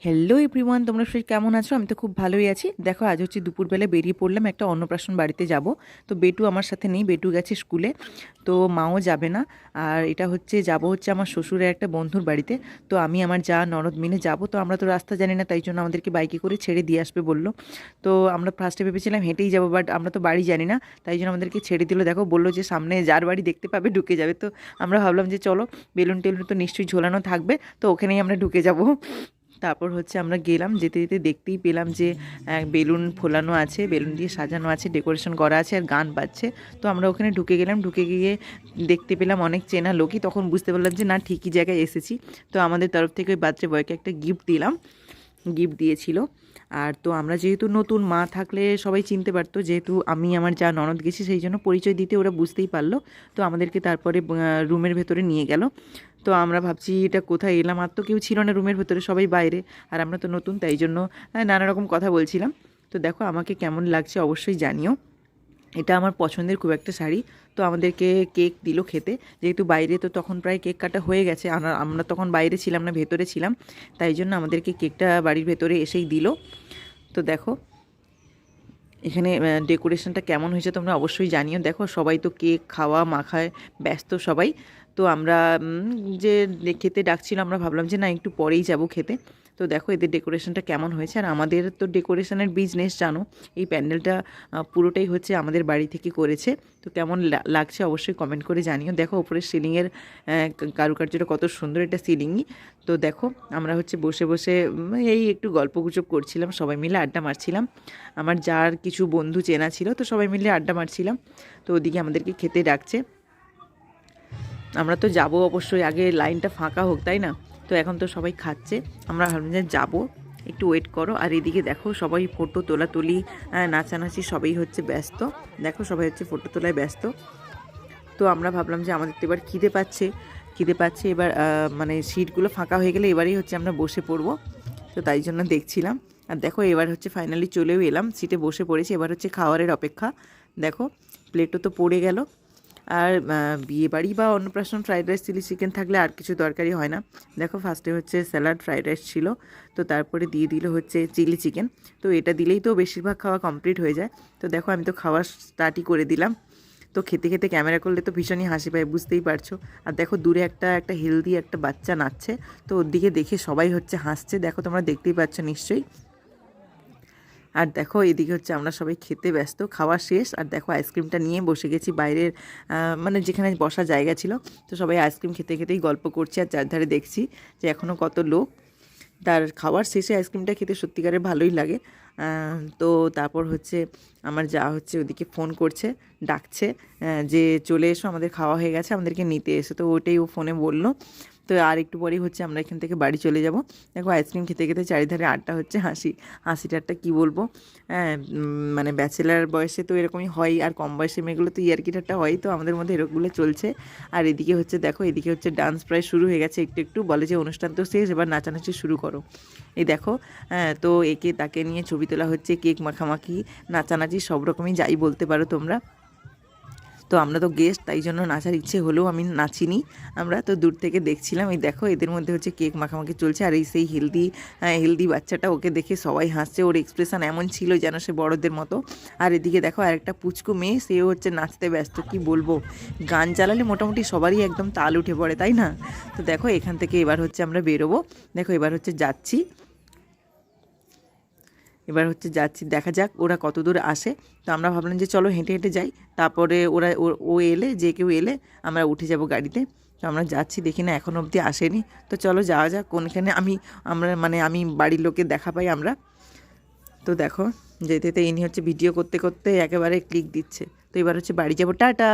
Hello everyone, তোমরা সবাই কেমন আছো? আমি তো খুব ভালোই আছি। দেখো, আজ হচ্ছে দুপুরবেলা বেরিয়ে পড়লাম একটা অন্নপ্রাশন বাড়িতে যাব। তো বেটু আমার সাথে নেই, বেটু গেছে স্কুলে। তো মাও যাবে না। আর এটা হচ্ছে যাব হচ্ছে আমার শ্বশুরের একটা বন্ধুর বাড়িতে। তো আমি আমার যা ননদ মিলে যাব। তো আমরা তো রাস্তা জানি না, তাই জন্য আমাদেরকে বাইকে করে ছেড়ে দিয়ে আসবে বললো। তো আমরা ফার্স্টে ভেবেছিলাম হেঁটেই যাবো, বাট আমরা তো বাড়ি জানি না, তাই জন্য আমাদেরকে ছেড়ে দিল। দেখো, বললো যে সামনে যার বাড়ি দেখতে পাবে ঢুকে যাবে। তো আমরা ভাবলাম যে চলো, বেলুন টেলুন তো নিশ্চয়ই ঝোলানো থাকবে, তো ওখানেই আমরা ঢুকে যাব। তারপর হচ্ছে আমরা গেলাম, যেতে যেতে দেখতেই পেলাম যে বেলুন ফোলানো আছে, বেলুন দিয়ে সাজানো আছে, ডেকোরেশন করা আছে, আর গান বাজছে। তো আমরা ওখানে ঢুকে গেলাম, ঢুকে গিয়ে দেখতে পেলাম অনেক চেনা লোকই। তখন বুঝতে পারলাম যে না, ঠিকই জায়গায় এসেছি। তো আমাদের তরফ থেকে ওই বার্থডে বয়কে একটা গিফট দিলাম, গিফট দিয়েছিল। আর তো আমরা যেহেতু নতুন, মা থাকলে সবাই চিনতে পারতো, যেহেতু আমি আমার যা ননদ গেছি, সেই জন্য পরিচয় দিতে ওরা বুঝতেই পারলো। তো আমাদেরকে তারপরে রুমের ভেতরে নিয়ে গেল। তো আমরা ভাবছি এটা কোথায় এলাম, আর তো কেউ ছিল না রুমের ভেতরে, সবাই বাইরে, আর আমরা তো নতুন, তাই জন্য নানা রকম কথা বলছিলাম। তো দেখো, আমাকে কেমন লাগছে অবশ্যই জানিও। এটা আমার পছন্দের খুব একটা শাড়ি। তো আমাদেরকে কেক দিল খেতে, যেহেতু বাইরে তো তখন প্রায় কেক কাটা হয়ে গেছে, আমরা তখন বাইরে ছিলাম না, ভেতরে ছিলাম, তাই জন্য আমাদেরকে কেকটা বাড়ির ভেতরে এসেই দিল। তো দেখো, এখানে ডেকোরেশনটা কেমন হয়েছে তোমরা অবশ্যই জানিও। দেখো, সবাই তো কেক খাওয়া মাখায় ব্যস্ত সবাই। তো আমরা যে খেতে ডাকছিল, আমরা ভাবলাম যে না, একটু পরেই যাব খেতে। তো দেখো এদের ডেকোরেশনটা কেমন হয়েছে। আর আমাদের তো ডেকোরেশনের বিজনেস জানো, এই প্যান্ডেলটা পুরোটাই হচ্ছে আমাদের বাড়ি থেকে করেছে। তো কেমন লাগছে অবশ্যই কমেন্ট করে জানিও। দেখো, উপরের সিলিংয়ের কারুকার্যটা কত সুন্দর, এটা সিলিংই। তো দেখো, আমরা হচ্ছে বসে বসে এই একটু গল্পগুজব করছিলাম, সবাই মিলে আড্ডা মারছিলাম। আমার যার কিছু বন্ধু চেনা ছিল, তো সবাই মিলে আড্ডা মারছিলাম। তো ওদিকে আমাদেরকে খেতে ডাকছে। আমরা তো যাব অবশ্যই, আগে লাইনটা ফাঁকা হোক, তাই না? তো এখন তো সবাই খাচ্ছে, আমরা ভাবলাম যে যাবো, একটু ওয়েট করো। আর এদিকে দেখো, সবাই ফটো তোলাতুলি নাচানাচি সবাই হচ্ছে ব্যস্ত। দেখো, সবাই হচ্ছে ফটো তোলায় ব্যস্ত। তো আমরা ভাবলাম যে আমাদের তো এবার খিদে পাচ্ছে, এবার মানে সিটগুলো ফাঁকা হয়ে গেলে এবারেই হচ্ছে আমরা বসে পড়বো। তো তাই জন্য দেখছিলাম। আর দেখো, এবার হচ্ছে ফাইনালি চলেও এলাম, সিটে বসে পড়েছি। এবার হচ্ছে খাওয়ারের অপেক্ষা। দেখো, প্লেটও তো পড়ে গেল। আর বিয়েবাড়ি বা অন্নপ্রাশন ফ্রাইড রাইস চিলি চিকেন থাকলে আর কিছু দরকারই হয় না। দেখো, ফার্স্টে হচ্ছে স্যালাড ফ্রাইড রাইস ছিল, তো তারপরে দিয়ে দিল হচ্ছে চিলি চিকেন। তো এটা দিলেই তো বেশিরভাগ খাওয়া কমপ্লিট হয়ে যায়। তো দেখো, আমি তো খাওয়া স্টার্টই করে দিলাম। তো খেতে খেতে ক্যামেরা করলে তো ভীষণই হাসি পায়, বুঝতেই পারছো। আর দেখো, দূরে একটা হেলদি একটা বাচ্চা নাচছে, তো ওর দিকে দেখে সবাই হচ্ছে হাসছে। দেখো, তোমরা দেখতেই পাচ্ছ নিশ্চয়ই। আর দেখো, এদিকে হচ্ছে আমরা সবাই খেতে ব্যস্ত, খাওয়া শেষ। আর দেখো, আইসক্রিমটা নিয়ে বসে গেছি বাইরের, মানে যেখানে বসার জায়গা ছিল। তো সবাই আইসক্রিম খেতে খেতেই গল্প করছে, আর চারধারে দেখছি যে এখনও কত লোক। তার খাওয়ার শেষে আইসক্রিমটা খেতে সত্যিকারের ভালোই লাগে। তো তারপর হচ্ছে আমার যা হচ্ছে ওদিকে ফোন করছে, ডাকছে যে চলে এসো, আমাদের খাওয়া হয়ে গেছে, আমাদেরকে নিতে এসো। তো ওটাই ও ফোনে বললো। তো আর একটু পরেই হচ্ছে আমরা এখান থেকে বাড়ি চলে যাব। দেখো, আইসক্রিম খেতে খেতে চারিধারে আড্ডা হচ্ছে, হাসিটারটা কী বলবো। হ্যাঁ, মানে ব্যাচেলার বয়সে তো এরকমই হয়, আর কম বয়সে মেয়েগুলো তো ইয়ার্কি ঠাট্টা হয়, তো আমাদের মধ্যে এরকমগুলো চলছে। আর এদিকে হচ্ছে দেখো, এদিকে হচ্ছে ডান্স প্রায় শুরু হয়ে গেছে, একটু একটু বলে যে অনুষ্ঠান তো শেষ, এবার নাচানাচি শুরু করো। এই দেখো, তো একে তাকে নিয়ে ছবি তোলা হচ্ছে, কেক মাখামাখি, নাচানাচি, সব রকমই যাই বলতে পারো তোমরা। তো আমরা তো গেস্ট, তাই জন্য নাচার ইচ্ছে হলেও আমি নাচিনি। আমরা তো দূর থেকে দেখছিলাম। এই দেখো, এদের মধ্যে হচ্ছে কেক মাখামাখি চলছে। আর এই সেই হেলদি বাচ্চাটা, ওকে দেখে সবাই হাসছে, ওর এক্সপ্রেশন এমন ছিল যেন সে বড়দের মতো। আর এদিকে দেখো, আরেকটা পুচকু মেয়ে, সেও হচ্ছে নাচতে ব্যস্ত। কি বলবো, গান চালালে মোটামুটি সবারই একদম তাল উঠে পড়ে, তাই না? তো দেখো, এখান থেকে এবার হচ্ছে আমরা বেরোবো। দেখো, এবার হচ্ছে যাচ্ছি, যাচ্ছি, দেখা যাক ওরা কত দূর আসে। তো আমরা ভাবলাম যে চলো হেঁটে হেঁটে যাই, তারপরে ও এলে, যে কেউ এলে আমরা উঠে যাব গাড়িতে। তো আমরা যাচ্ছি, দেখি না এখনও অবধি আসেনি। তো চলো যাওয়া যাক, কোনখানে আমি বাড়ির লোকের দেখা পাই আমরা। তো দেখো, যেতে যেতে ইনি হচ্ছে ভিডিও করতে করতে একেবারে ক্লিক দিচ্ছে। তো এবার হচ্ছে বাড়ি যাবো, টাটা।